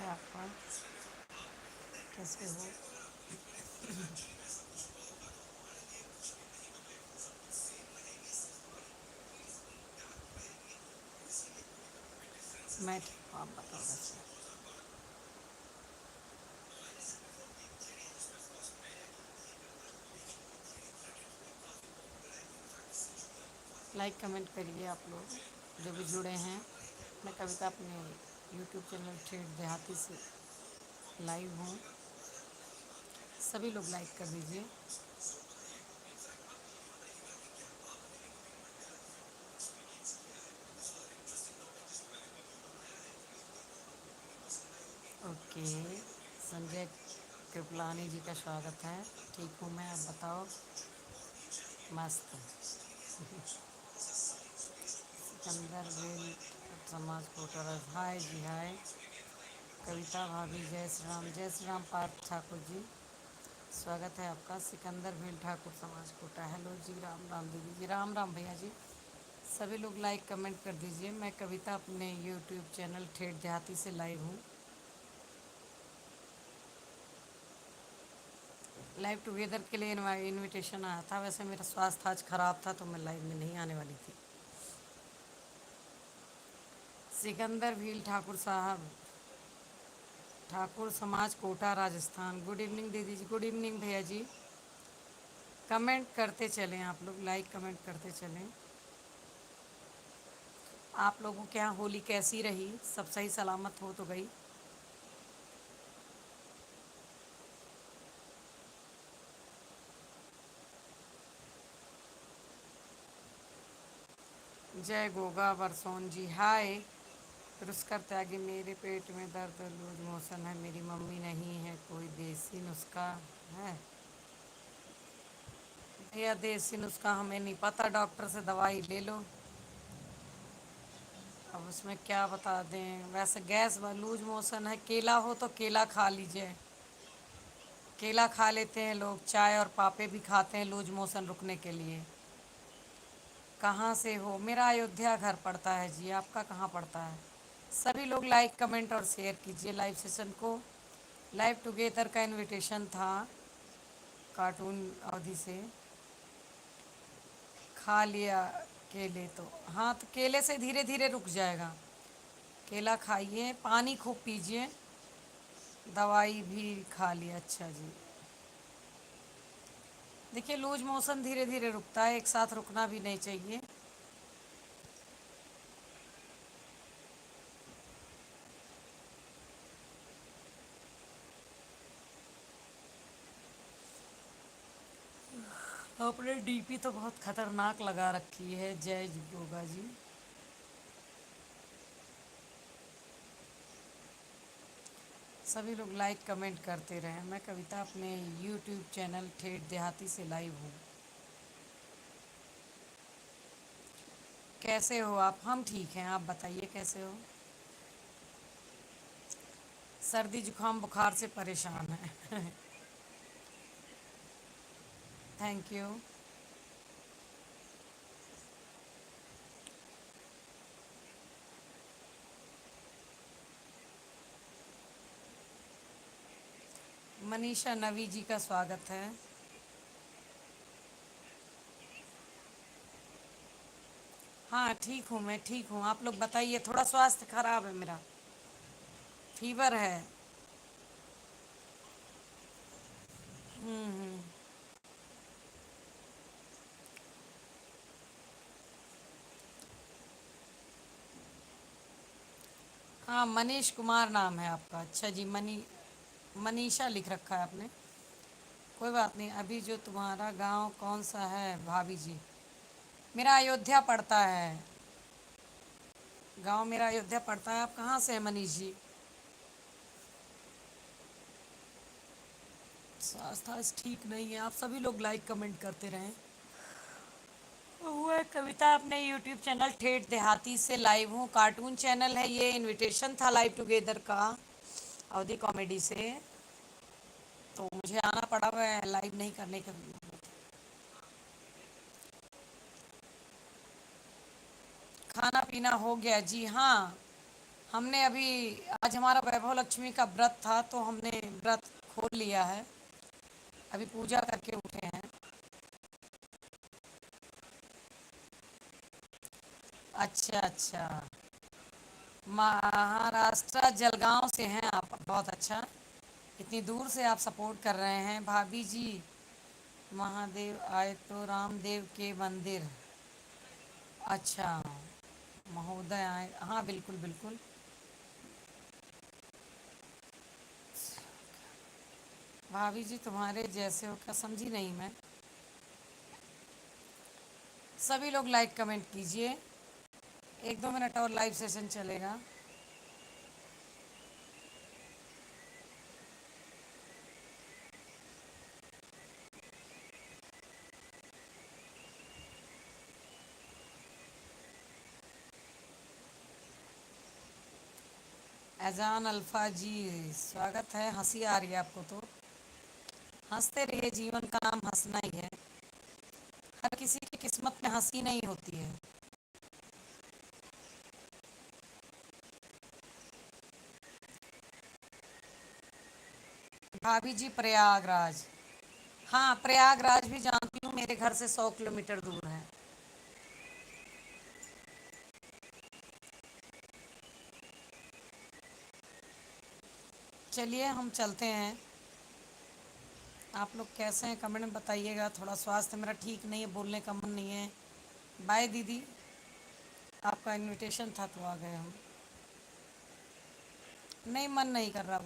है आपका। कैसे हो? मैं ठीक हूँ, आप बताओ कैसे हो? लाइक कमेंट करिए आप लोग जो भी जुड़े हैं। मैं कविता अपने यूट्यूब चैनल ठेठ देहाती से लाइव हूँ। सभी लोग लाइक कर दीजिए। ओके, संजय कृपलानी जी का स्वागत है। ठीक हूँ मैं, आप बताओ। मस्त। सिकंदर वेल समाज कोटर, हाय जी हाय। कविता भाभी, जय श्री राम पार्थ ठाकुर जी, स्वागत है आपका। सिकंदर भेल ठाकुर समाज कोटा, हेलो जी, राम राम दीदी जी, राम राम भैया जी। सभी लोग लाइक कमेंट कर दीजिए। मैं कविता अपने यूट्यूब चैनल ठेठ देहाती से लाइव हूँ। लाइव टुगेदर के लिए इनविटेशन आया था। वैसे मेरा स्वास्थ्य आज ख़राब था तो मैं लाइव में नहीं आने वाली थी। सिकंदर भील ठाकुर साहब, ठाकुर समाज कोटा राजस्थान। गुड इवनिंग दीदी जी, गुड इवनिंग भैया जी। कमेंट करते चलें आप लोग, लाइक कमेंट करते चलें। आप लोगों के यहाँ होली कैसी रही? सब सही सलामत हो तो गई? जय गोगा बरसोन जी, हाय। पुरस्कार त्यागी, मेरे पेट में दर्द, लूज मोशन है, मेरी मम्मी नहीं है, कोई देसी नुस्खा है? भैया देसी नुस्खा हमें नहीं पता, डॉक्टर से दवाई ले लो। अब उसमें क्या बता दें। वैसे गैस लूज मोशन है, केला हो तो केला खा लीजिए। केला खा लेते हैं लोग, चाय और पापे भी खाते हैं लूज मोशन रुकने के लिए। कहाँ से हो? मेरा अयोध्या घर पड़ता है जी, आपका कहाँ पड़ता है? सभी लोग लाइक कमेंट और शेयर कीजिए लाइव सेशन को। लाइव टुगेदर का इनविटेशन था कार्टून अवधि से। खा लिया केले तो? हाँ, तो केले से धीरे धीरे रुक जाएगा। केला खाइए, पानी खूब पीजिए। दवाई भी खा लिया, अच्छा जी। देखिए, लूज मोशन धीरे धीरे रुकता है, एक साथ रुकना भी नहीं चाहिए। आपने डीपी तो बहुत खतरनाक लगा रखी है, जय योगा जी। सभी लोग लाइक कमेंट करते रहें। मैं कविता अपने यूट्यूब चैनल ठेठ देहाती से लाइव हूँ। कैसे हो आप? हम ठीक हैं, आप बताइए कैसे हो? सर्दी जुकाम बुखार से परेशान है। Thank you. मनीषा नवी जी का स्वागत है। हाँ ठीक हूँ, मैं ठीक हूँ। आप लोग बताइए, थोड़ा स्वास्थ्य खराब है मेरा, फीवर है। हम्म। हाँ, मनीष कुमार नाम है आपका? अच्छा जी, मनीषा लिख रखा है आपने। कोई बात नहीं। अभी जो तुम्हारा गांव कौन सा है भाभी जी? मेरा अयोध्या पड़ता है। गांव मेरा अयोध्या पड़ता है। आप कहाँ से हैं मनीष जी? स्वास्थ्य आज ठीक नहीं है। आप सभी लोग लाइक कमेंट करते रहें। हुआ कविता अपने यूट्यूब चैनल ठेठ देहाती से लाइव हूँ। कार्टून चैनल है ये, इनविटेशन था लाइव टुगेदर का अवधि कॉमेडी से, तो मुझे आना पड़ा। मैं लाइव नहीं करने का। खाना पीना हो गया जी, हाँ। हमने अभी आज हमारा वैभव लक्ष्मी का व्रत था तो हमने व्रत खोल लिया है। अभी पूजा करके उठे हैं। अच्छा अच्छा। महाराष्ट्र जलगांव से हैं आप, बहुत अच्छा। इतनी दूर से आप सपोर्ट कर रहे हैं भाभी जी। महादेव आए तो रामदेव के मंदिर। अच्छा। महोदय आए, हाँ बिल्कुल बिल्कुल। भाभी जी तुम्हारे जैसे हो क्या, समझी नहीं मैं। सभी लोग लाइक कमेंट कीजिए। 1-2 मिनट और लाइव सेशन चलेगा। एजान अल्फा जी, स्वागत है। हंसी आ रही है आपको तो। हंसते रहिए, जीवन का नाम हंसना ही है। हर किसी की किस्मत में हंसी नहीं होती है। भाभी जी प्रयागराज। हाँ प्रयागराज भी जानती हूँ, मेरे घर से 100 किलोमीटर दूर है। चलिए हम चलते हैं। आप लोग कैसे हैं कमेंट में बताइएगा। थोड़ा स्वास्थ्य मेरा ठीक नहीं है, बोलने का मन नहीं है। बाय दीदी। आपका इनविटेशन था तो आ गए हम। नहीं, मन नहीं कर रहा।